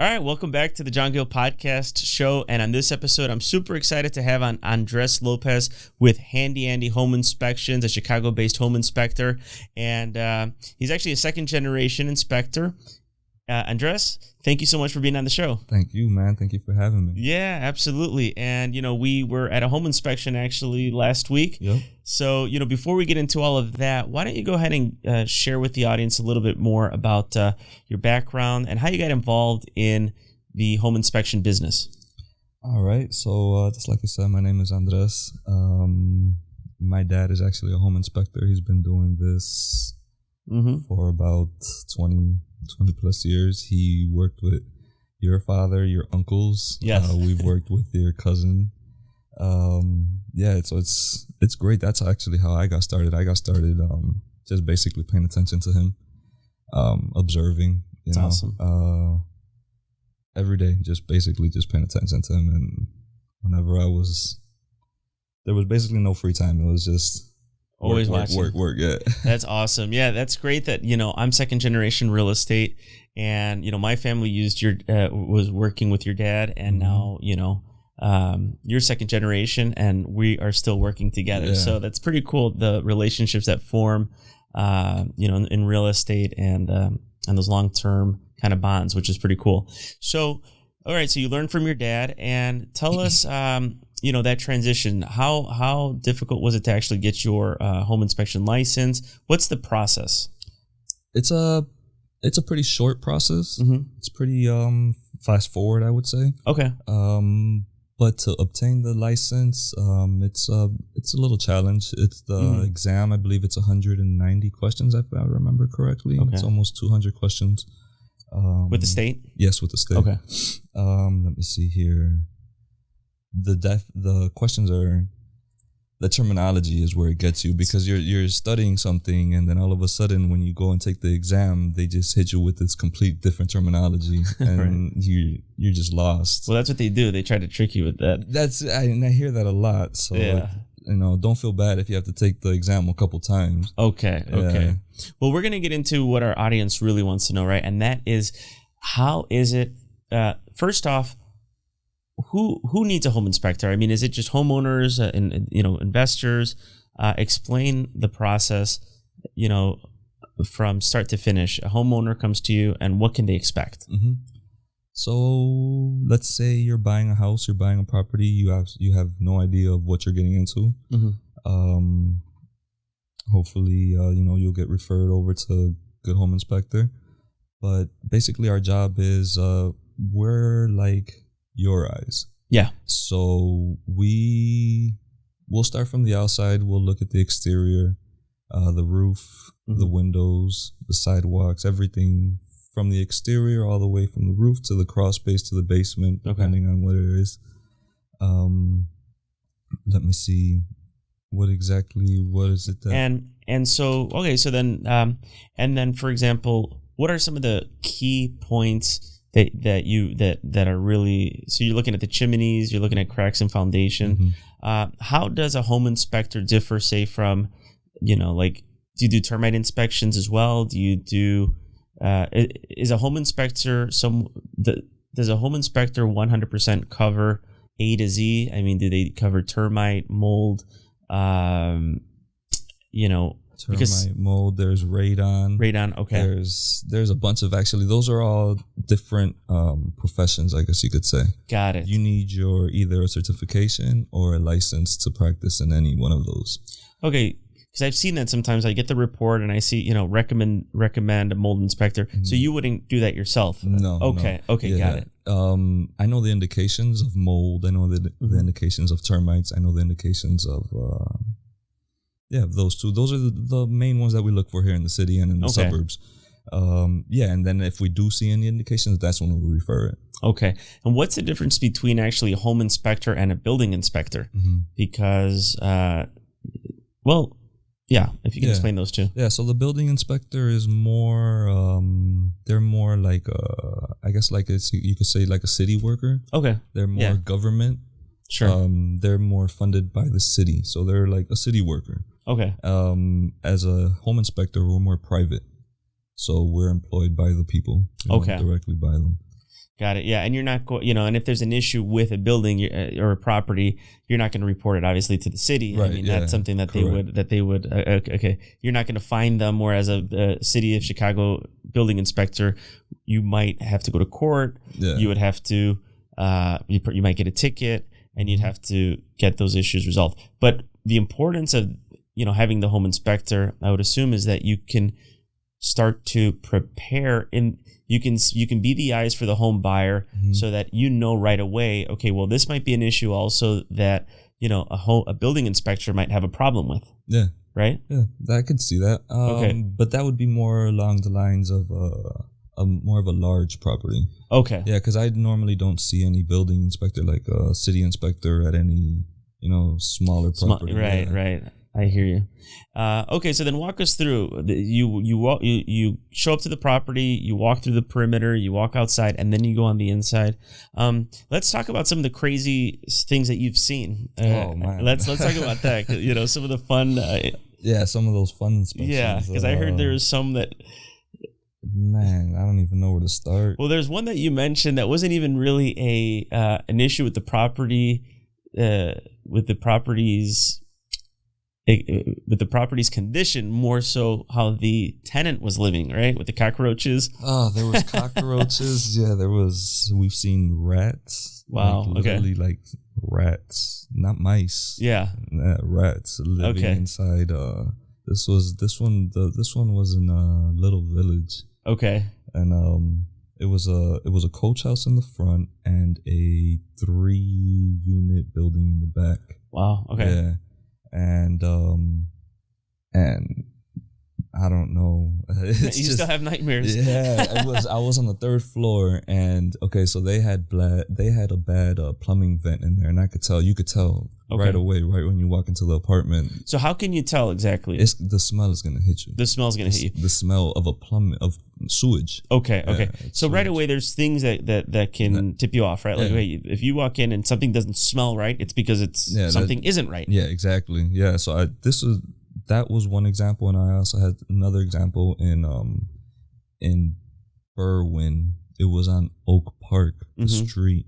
All right, welcome back to the Jon Gil Podcast Show. And on this episode, I'm super excited to have on Andres Lopez with Handy Andy Home Inspections, a Chicago-based home inspector. And he's actually a second-generation inspector. Andres, thank you so much for being on the show. Thank you, man. Thank you for having me. Yeah, absolutely. And, we were at a home inspection actually last week. Yep. So, before we get into all of that, why don't you go ahead and share with the audience a little bit more about your background and how you got involved in the home inspection business? All right. So, just like I said, my name is Andres. My dad is actually a home inspector. He's been doing this for about 20 plus years. He worked with your father, your uncles. Yes. We've worked with your cousin. So it's great. That's actually how I got started. I got started just basically paying attention to him, observing. That's awesome. Every day, just basically just paying attention to him. And whenever there was basically no free time. It was just always work. Yeah. That's awesome. Yeah, that's great that, I'm second generation real estate and, my family was working with your dad and now, you're second generation and we are still working together. Yeah. So that's pretty cool. The relationships that form, in real estate and those long-term kind of bonds, which is pretty cool. So, all right. So you learned from your dad and tell us, that transition, how difficult was it to actually get your home inspection license? What's the process? It's a pretty short process. Mm-hmm. It's pretty fast forward, I would say. Okay. But to obtain the license, it's a little challenge. It's the exam. I believe it's 190 questions, if I remember correctly. Okay. It's almost 200 questions. With the state? Yes, with the state. Okay. Let me see here. The questions are, the terminology is where it gets you, because you're studying something and then all of a sudden when you go and take the exam, they just hit you with this complete different terminology and right. you're just lost. Well, that's what they do. They try to trick you with that. I hear that a lot. So yeah. Don't feel bad if you have to take the exam a couple times. Okay. Well, we're going to get into what our audience really wants to know, right? And that is, how is it, first off, who needs a home inspector? I mean, is it just homeowners and investors? Explain the process, from start to finish. A homeowner comes to you, and what can they expect? Mm-hmm. So let's say you're buying a house, you're buying a property. You have no idea of what you're getting into. Mm-hmm. Hopefully, you'll get referred over to a good home inspector. But basically, our job is we're like your eyes. Yeah. So we'll start from the outside. We'll look at the exterior, the roof, the windows, the sidewalks, everything from the exterior all the way from the roof to the crawl space to the basement, depending on what it is. Let me see. What is it that? And so then for example, what are some of the key points that are really, so you're looking at the chimneys, you're looking at cracks in foundation. How does a home inspector differ, say, from, do you do termite inspections as well? Do you do, is a home inspector does a home inspector 100% cover A to Z? I mean, do they cover termite, mold, Termite, mold, there's radon. Okay. There's a bunch of, actually, those are all different professions, I guess you could say. Got it. You need either a certification or a license to practice in any one of those. Okay, because I've seen that sometimes. I get the report and I see, recommend a mold inspector. So you wouldn't do that yourself? No. Okay. No. Okay, yeah. Got it. I know the indications of mold. I know the indications of termites. I know the indications of... those two. Those are the main ones that we look for here in the city and in the suburbs. And then if we do see any indications, that's when we refer it. Okay. And what's the difference between actually a home inspector and a building inspector? Because, if you can explain those two. Yeah, so the building inspector is more, they're more like, I guess you could say like a city worker. Okay. They're more government. Sure. They're more funded by the city. So they're like a city worker. Okay. As a home inspector, we're more private. So we're employed by the people. Directly by them. Got it. Yeah, and you're not going, and if there's an issue with a building or a property, you're not going to report it obviously to the city. Right, I mean, that's something that they would. Okay, you're not going to find them. Whereas a city of Chicago building inspector, you might have to go to court. Yeah. You would have to. You might get a ticket, and you'd have to get those issues resolved. But the importance of having the home inspector, I would assume, is that you can start to prepare you can be the eyes for the home buyer, so that right away, okay, well, this might be an issue also that a building inspector might have a problem with. Yeah. Right. Yeah, I could see that. Okay. But that would be more along the lines of more of a large property. Okay. Yeah, because I normally don't see any building inspector like a city inspector at any smaller property. Right. I hear you. Okay, so then walk us through. You show up to the property, you walk through the perimeter, you walk outside, and then you go on the inside. Let's talk about some of the crazy things that you've seen. Oh man, let's talk about that. Some of the fun. Some of those fun inspections. Yeah, because I heard there's some that. Man, I don't even know where to start. Well, there's one that you mentioned that wasn't even really an issue with the property, with the property's condition, more so how the tenant was living, right? With the cockroaches. Oh, there was cockroaches. Yeah, we've seen rats. Wow. Literally like rats, not mice. Yeah. Rats living inside. This one was in a little village. Okay. And it was a coach house in the front and a 3-unit building in the back. Wow. Okay. Yeah. And I don't know. Still have nightmares. Yeah, I was on the 3rd floor, and so they had a bad plumbing vent in there, and you could tell right away, right when you walk into the apartment. So how can you tell exactly? The smell is gonna hit you. The smell's gonna hit you. The smell of of sewage. Okay. So sewage. right away, there's things that can tip you off, right? Like, wait, if you walk in and something doesn't smell right, it's because something isn't right. Yeah, exactly. Yeah. So that was one example, and I also had another example in Berwyn. It was on Oak Park, the street.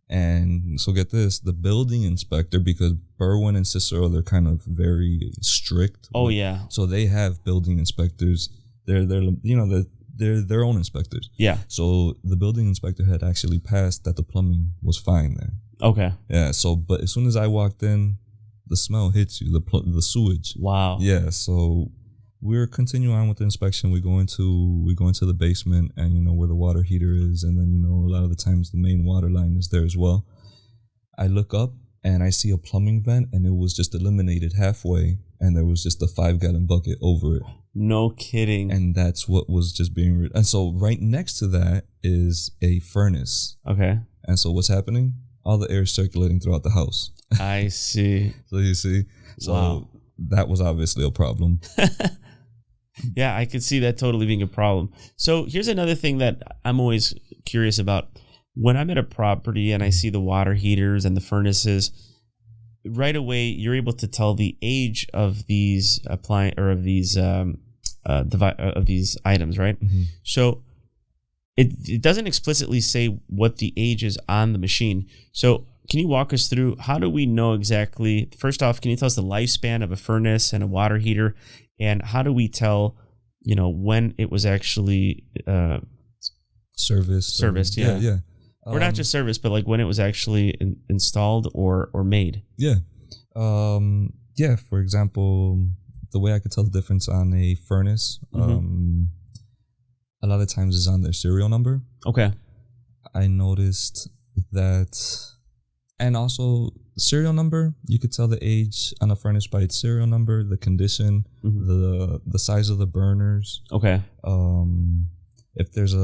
And so get this, the building inspector, because Berwyn and Cicero, they're kind of very strict. Oh yeah. So they have building inspectors. They're their own inspectors. Yeah. So the building inspector had actually passed that the plumbing was fine there. Okay. Yeah. So, but as soon as I walked in, the smell hits you, the sewage. Wow. Yeah. So we're continuing on with the inspection. We go into the basement, and where the water heater is, and then a lot of the times the main water line is there as well. I look up and I see a plumbing vent, and it was just eliminated halfway, and there was just a 5-gallon bucket over it. No kidding. And that's what was just being and so right next to that is a furnace. Okay. And so what's happening? All the air is circulating throughout the house. I see. So you see? So that was obviously a problem. Yeah, I could see that totally being a problem. So here's another thing that I'm always curious about. When I'm at a property and I see the water heaters and the furnaces, right away you're able to tell the age of these of these items, right? Mm-hmm. So it doesn't explicitly say what the age is on the machine. So can you walk us through, how do we know exactly, first off, can you tell us the lifespan of a furnace and a water heater, and how do we tell, when it was actually serviced? Yeah. Or not just serviced, but like when it was actually installed or made. Yeah. For example, the way I could tell the difference on a furnace, a lot of times is on their serial number. Okay. I noticed that, and also serial number, you could tell the age on a furnace by its serial number, the condition, the size of the burners. Okay. If there's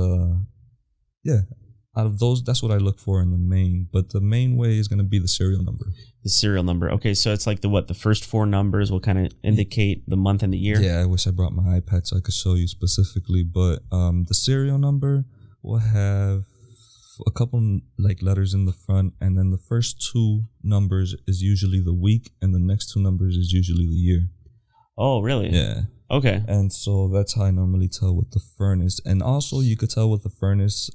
out of those, that's what I look for in the main. But the main way is going to be the serial number. The serial number. Okay, so it's like the first 4 numbers will kind of indicate the month and the year? Yeah, I wish I brought my iPad so I could show you specifically. But the serial number will have a couple like letters in the front, and then the first 2 numbers is usually the week, and the next 2 numbers is usually the year. Oh, really? Yeah. Okay. And so that's how I normally tell with the furnace. And also you could tell with the furnace,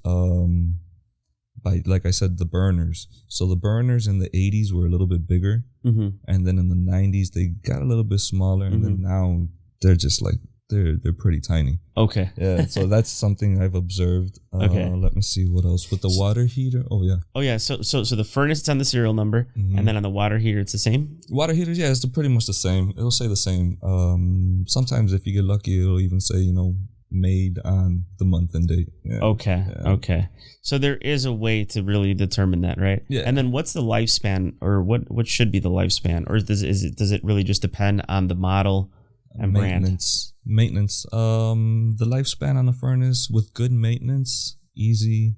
by, like I said, the burners. So the burners in the 80s were a little bit bigger, and then in the 90s they got a little bit smaller, and then now they're just like they're pretty tiny. Okay. Yeah. So that's something I've observed. Okay. Let me see what else with the water heater. Oh yeah. Oh yeah. So the furnace is on the serial number, and then on the water heater it's the same. Water heaters, yeah, it's pretty much the same. It'll say the same. Sometimes if you get lucky, it'll even say made on the month and date. Yeah. Okay. Yeah. Okay. So there is a way to really determine that, right? Yeah. And then what's the lifespan, or what should be the lifespan, or does it really just depend on the model and maintenance? The lifespan on a furnace with good maintenance, easy.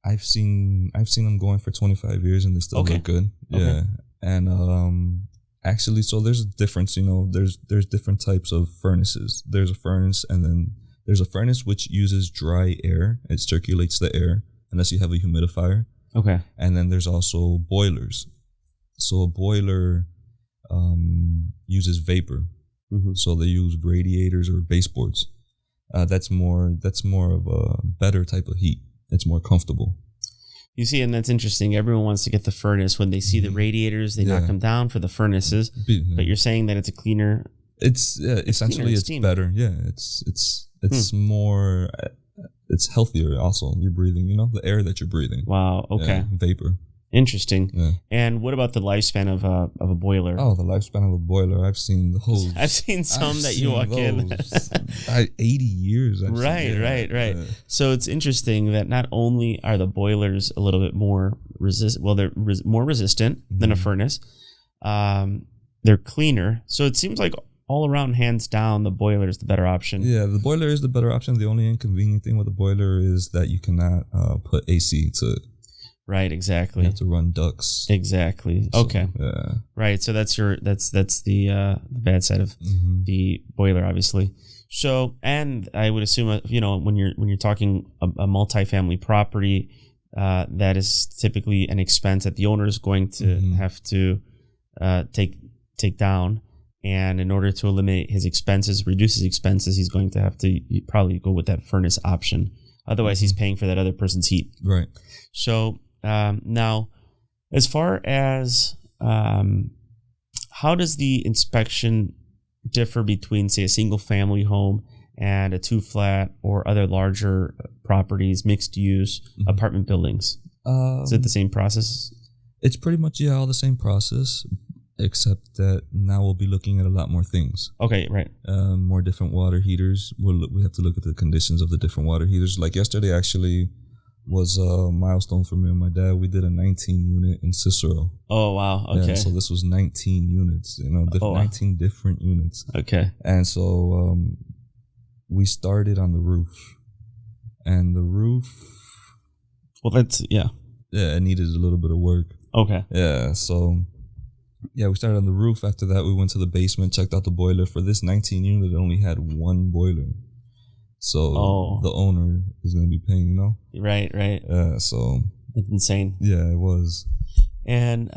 I've seen them going for 25 years and they still look good. Okay. Yeah. And actually, so there's a difference, there's different types of furnaces. There's a furnace, and then there's a furnace which uses dry air. It circulates the air unless you have a humidifier. Okay. And then there's also boilers. So a boiler uses vapor. So they use radiators or baseboards. That's more of a better type of heat. It's more comfortable. You see, and that's interesting. Everyone wants to get the furnace. When they see the radiators, they knock them down for the furnaces. But you're saying that it's a cleaner. It's essentially it's better. Yeah, it's more. It's healthier. Also, you're breathing. The air that you're breathing. Wow. Okay. Vapor. Interesting. Yeah. And what about the lifespan of a boiler? Oh, the lifespan of a boiler. I've seen those. I've seen some that you walk in. 80 years. Right. Yeah. So it's interesting that not only are the boilers a little bit more they're more resistant than a furnace. They're cleaner. So it seems like all around, hands down, the boiler is the better option. Yeah, the boiler is the better option. The only inconvenient thing with the boiler is that you cannot put AC to it. Right, exactly. You have to run ducts. Exactly. So, okay. Yeah. Right. So that's the bad side of the boiler, obviously. So, and I would assume when you're talking a multifamily property, that is typically an expense that the owner is going to have to take down, and in order to eliminate reduce his expenses, he's going to have to probably go with that furnace option. Otherwise, he's paying for that other person's heat. Right. So. Now, as far as how does the inspection differ between, say, a single family home and a 2-flat or other larger properties, mixed use apartment buildings? Is it the same process? It's pretty much, all the same process, except that now we'll be looking at a lot more things. Okay, right. More different water heaters. We have to look at the conditions of the different water heaters. Like yesterday, actually, was a milestone for me and my dad. We did a 19 unit in Cicero. Oh, wow. Okay. Yeah, so this was 19 units, 19 different units. Okay. And so we started on the roof. And the roof... Well, that's, yeah. Yeah, it needed a little bit of work. Okay. Yeah, so... Yeah, we started on the roof. After that, we went to the basement, checked out the boiler. For this 19 unit, it only had one boiler. So the owner is going to be paying, Right. So it's insane. Yeah, it was. And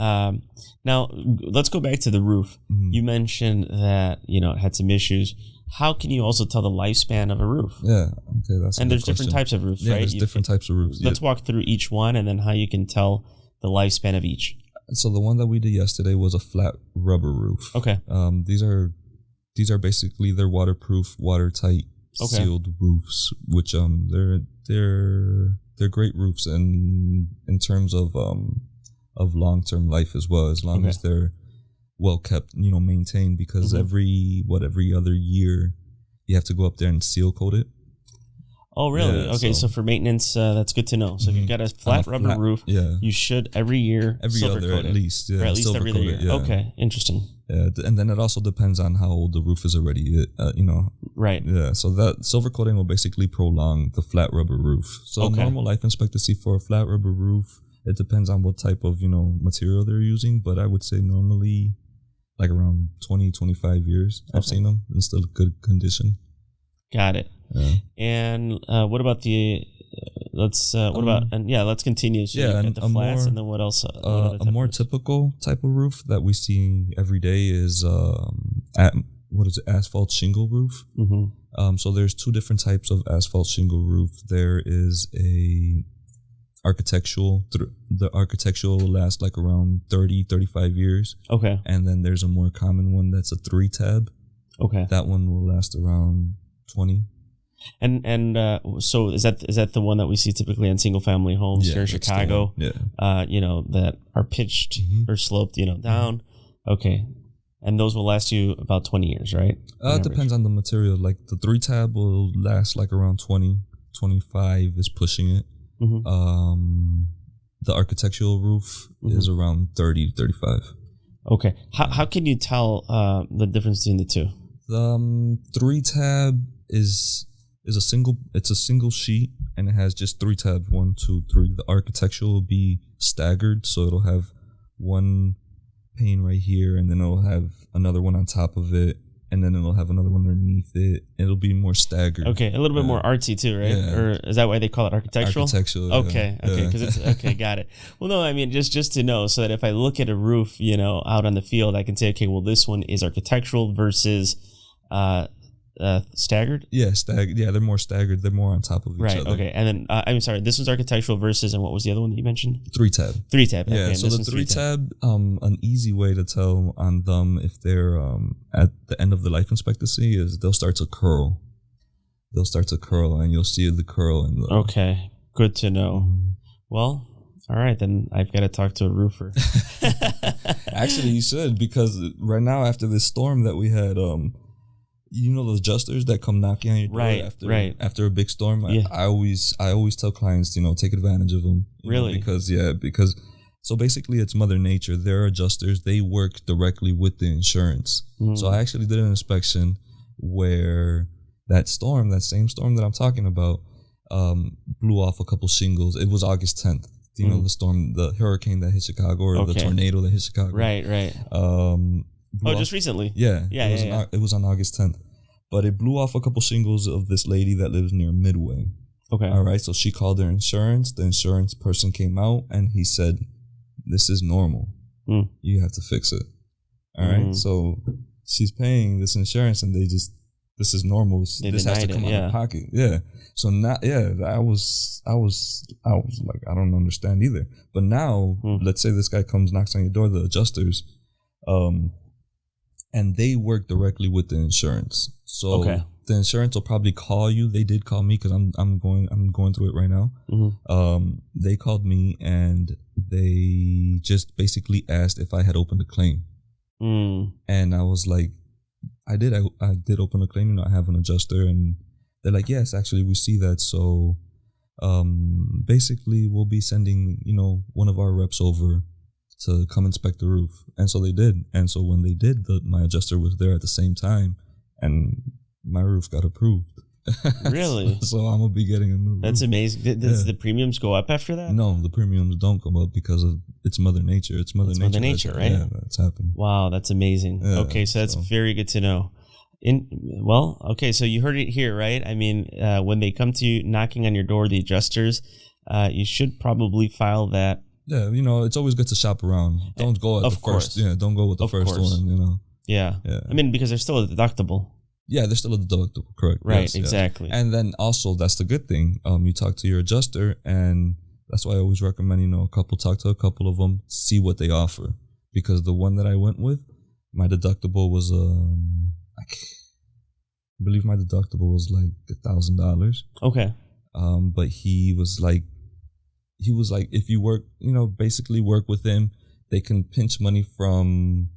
now let's go back to the roof. You mentioned that it had some issues. How can you also tell the lifespan of a roof? Yeah, okay, that's. And there's different types of roofs, right? There's different types of roofs. Let's walk through each one, and then how you can tell the lifespan of each. So the one that we did yesterday was a flat rubber roof. Okay. These are basically they're waterproof, watertight. Sealed roofs, which they're great roofs, and in terms of long-term life as well, as long as they're well kept, maintained, because every other year you have to go up there and seal coat it. Oh, really? Yeah, okay, so for maintenance, that's good to know. So if you've got a flat rubber roof, you should every other at least, or at least every other year. Yeah. Okay, interesting. Yeah, and then it also depends on how old the roof is already. Right. Yeah, so that silver coating will basically prolong the flat rubber roof. So normal life expectancy for a flat rubber roof, it depends on what type of material they're using, but I would say normally like around 20-25 years. I've seen them in still good condition. Got it. Yeah. And what about the? Let's continue. So you got the flats, and then what else? A more typical type of roof that we see every day is asphalt shingle roof. So there's two different types of asphalt shingle roof. There is a the architectural will last like around 30-35 years. Okay. And then there's a more common one that's a 3-tab. Okay. That one will last around 20. And so is that the one that we see typically in single family homes here in Chicago? Yeah. That are pitched or sloped, down. Okay. And those will last you about 20 years, right? It depends on the material. Like the 3-tab will last like around 20, 25 is pushing it. Mm-hmm. The architectural roof is around 30, 35. Okay. How can you tell the difference between the two? The 3-tab is a single sheet, and it has just 3 tabs, 1, 2, 3. The architectural will be staggered, so it'll have one pane right here, and then it'll have another one on top of it, and then it'll have another one underneath it. It'll be more staggered. Okay, a little bit more artsy too, right? Yeah. Or is that why they call it architectural? Architectural. Okay, because it's okay. Got it. Well, no, I mean just to know, so that if I look at a roof, out on the field, I can say, okay, well, this one is architectural versus staggered. Yeah, staggered. Yeah, they're more staggered. They're more on top of each other. Right. Okay. And then I'm sorry. This one's architectural versus, and what was the other one that you mentioned? 3-tab. 3-tab. Yeah. Okay, so the 3-tab, an easy way to tell on them if they're at the end of the life expectancy is they'll start to curl. And you'll see the curl in the. Okay. Good to know. Well. All right, then I've got to talk to a roofer. Actually, you should, because right now after this storm that we had, those adjusters that come knocking on your door after a big storm. Yeah. I always tell clients, take advantage of them. Really? Because so basically it's Mother Nature. Their adjusters, they work directly with the insurance. Mm-hmm. So I actually did an inspection where that same storm that I'm talking about, blew off a couple shingles. It was August 10th. The storm, the hurricane that hit Chicago, or the tornado that hit Chicago. Right. Just recently. Yeah. It was on August 10th. But it blew off a couple shingles of this lady that lives near Midway. Okay. All right. So she called their insurance. The insurance person came out and he said, "This is normal. You have to fix it." All right. So she's paying this insurance and this is normal. This has to come out of pocket. Yeah. So now, I was like, I don't understand either. But now, let's say this guy knocks on your door, the adjusters, and they work directly with the insurance. So the insurance will probably call you. They did call me because I'm going through it right now. Mm-hmm. They called me and they just basically asked if I had opened a claim, and I was like, I did open a claim. I have an adjuster, and they're like, yes, actually, we see that. So, basically, we'll be sending, one of our reps over to come inspect the roof. And so they did. And so when they did, my adjuster was there at the same time, and my roof got approved. Really? So I'm gonna be getting a new roof. That's amazing. Does the premiums go up after that? No, the premiums don't come up because it's Mother Nature. It's Mother Nature, right? Yeah, that's happened. Wow, that's amazing. Yeah, okay, so that's very good to know. So you heard it here, right? I mean, when they come to you knocking on your door, the adjusters, you should probably file that. Yeah, it's always good to shop around. Don't go at the first. Yeah, don't go with the first one. Yeah. I mean, because there's still a deductible. Yeah, there's still a deductible, correct? Right, yes, exactly. Yes. And then also, that's the good thing. You talk to your adjuster, and that's why I always recommend, talk to a couple of them, see what they offer. Because the one that I went with, my deductible was, I believe my deductible was like $1,000. Okay. But he was like, if you work, basically work with him, they can pinch money from,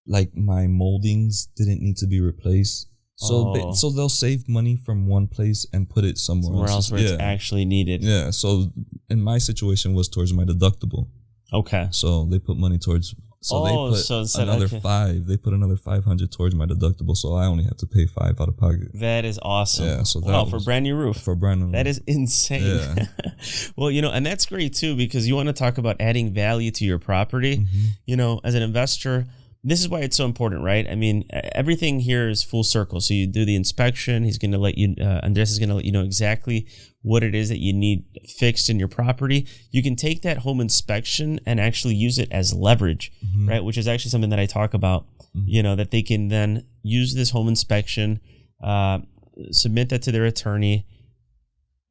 like, my moldings didn't need to be replaced. So they'll save money from one place and put it somewhere else where it's actually needed. Yeah. So in my situation was towards my deductible. Okay. So they put money towards. So they put another $5. They put another $500 towards my deductible, so I only have to pay $5 out of pocket. That is awesome. Yeah. So for a brand new roof. That is insane. Yeah. Well, and that's great too, because you want to talk about adding value to your property. Mm-hmm. As an investor, this is why it's so important, right? I mean, everything here is full circle. So you do the inspection. He's going to let you, Andres is going to let you know exactly what it is that you need fixed in your property. You can take that home inspection and actually use it as leverage, right? Which is actually something that I talk about, that they can then use this home inspection, submit that to their attorney,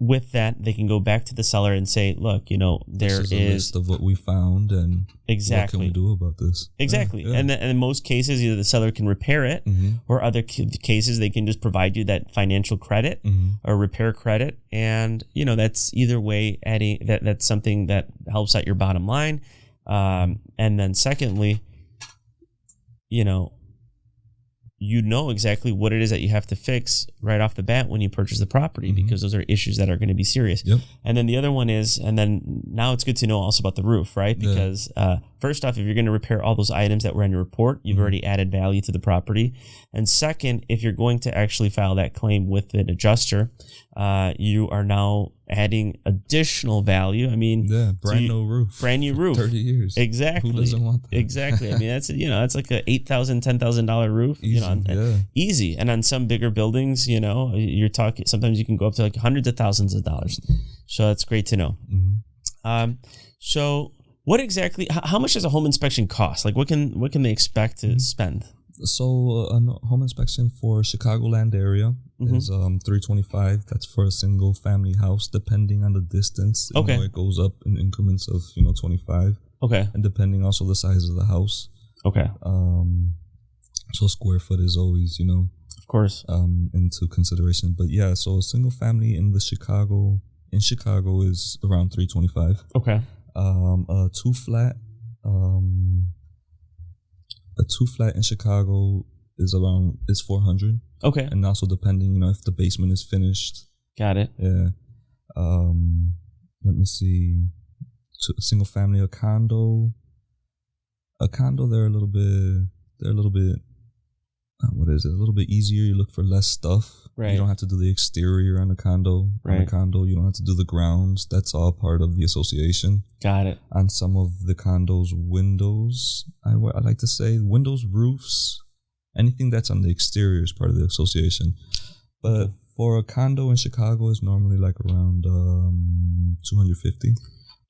with that, they can go back to the seller and say, look, there this is a list of what we found and exactly what can we do about this. Exactly. Yeah. And in most cases, either the seller can repair it or other cases, they can just provide you that financial credit or repair credit. And, that's either way adding that's something that helps out your bottom line. And then secondly, you know exactly what it is that you have to fix right off the bat when you purchase the property because those are issues that are going to be serious. Yep. And then the other one is, and then now it's good to know also about the roof, right? Because first off, if you're going to repair all those items that were in your report, you've already added value to the property. And second, if you're going to actually file that claim with an adjuster, you are now adding additional value. I mean, brand new roof. 30 years. Exactly. Who doesn't want that? Exactly. I mean, that's like a $8,000, $10,000 roof. Easy, easy. And on some bigger buildings, you're talking. Sometimes you can go up to like hundreds of thousands of dollars. So that's great to know. So what exactly? How much does a home inspection cost? Like, what can they expect to spend? So a home inspection for Chicagoland area is $325. That's for a single family house, depending on the distance. Okay. It goes up in increments of 25. Okay. And depending also the size of the house. Okay. So square foot is always of course into consideration. But yeah, so a single family in Chicago is around $325. Okay. A two flat in Chicago is $400. Okay. And also depending, if the basement is finished. Got it. Yeah. Let me see. Single family, a condo, they're a little bit. What is it? A little bit easier. You look for less stuff. Right. You don't have to do the exterior on the condo. Right. On a condo, you don't have to do the grounds. That's all part of the association. Got it. On some of the condos, windows, I like to say windows, roofs, anything that's on the exterior is part of the association. But for a condo in Chicago, it's normally like around $250.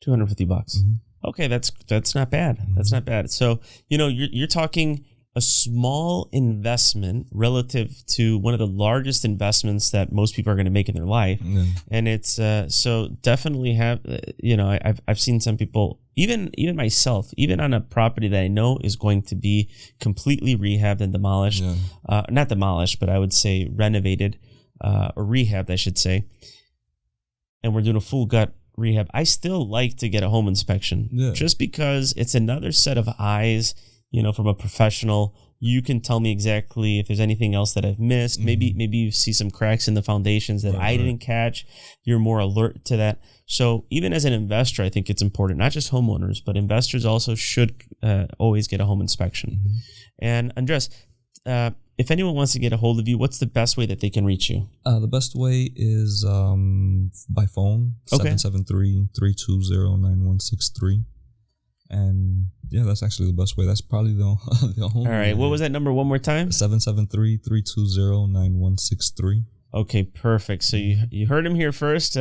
$250. Okay, that's not bad. That's not bad. So you're talking a small investment relative to one of the largest investments that most people are going to make in their life. And it's so definitely have I've seen some people, even myself, even on a property that I know is going to be completely rehabbed and demolished, not demolished, but I would say renovated or rehabbed, I should say, and we're doing a full gut rehab. I still like to get a home inspection just because it's another set of eyes. From a professional, you can tell me exactly if there's anything else that I've missed. Maybe you see some cracks in the foundations that I didn't catch. You're more alert to that. So even as an investor, I think it's important, not just homeowners, but investors also should always get a home inspection. And Andres, if anyone wants to get a hold of you, what's the best way that they can reach you? The best way is by phone, 773-320-9163. And yeah, that's actually the best way. That's probably the only. All right. What was that number one more time? 773-320-9163. Okay, perfect. So you heard him here first.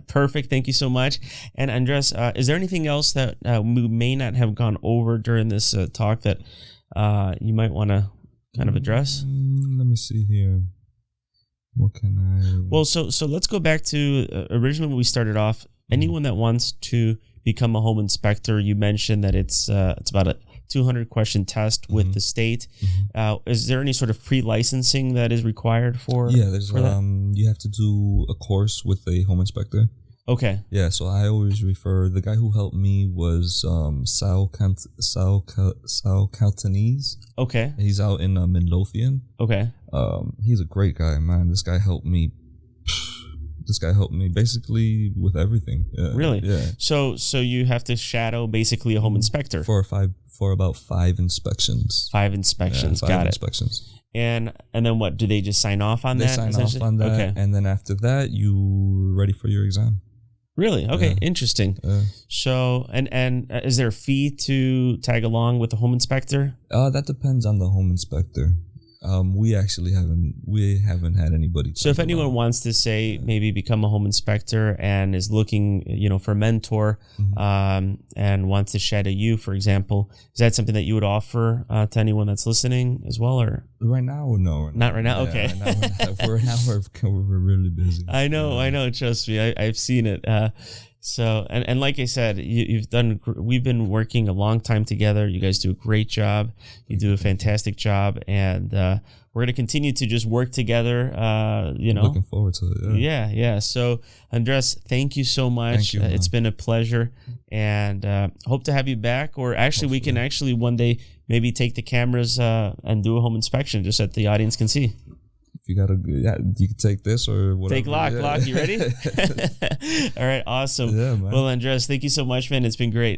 Perfect. Thank you so much. And Andres, is there anything else that we may not have gone over during this talk that you might want to kind of address? Let me see here. What can I? Well, so let's go back to originally when we started off. Anyone that wants to become a home inspector, you mentioned that it's about a 200 question test with the state. Is there any sort of pre-licensing that is required for? Yeah, there's for that? You have to do a course with a home inspector. Okay. Yeah, so I always refer. The guy who helped me was Sal Caltanese. Okay. He's out in Midlothian. Okay. He's a great guy, man. This guy helped me basically with everything. Really? Yeah. So you have to shadow basically a home inspector for about 5 inspections. 5 inspections. Yeah, 5 Got inspections. And then what? Do they just sign off on that? They sign off on that. Okay. And then after that, you're ready for your exam. Really? Okay. Interesting. So, and is there a fee to tag along with the home inspector? That depends on the home inspector. We actually haven't had anybody. So if anyone wants to say maybe become a home inspector and is looking, for a mentor, and wants to shadow you, for example, is that something that you would offer to anyone that's listening as well, or right now? No, not right now. Yeah, okay, right now we're really busy. I know. Trust me, I've seen it. So, and like I said, we've been working a long time together. You guys do a great job. You do a fantastic job. And we're going to continue to just work together, Looking forward to it. Yeah. So, Andres, thank you so much. Thank you, it's been a pleasure. And hope to have you back. Or actually, we can actually one day maybe take the cameras and do a home inspection just so that the audience can see. You can take this or whatever. Take lock. You ready? All right, awesome. Yeah, man. Well, Andres, thank you so much, man. It's been great.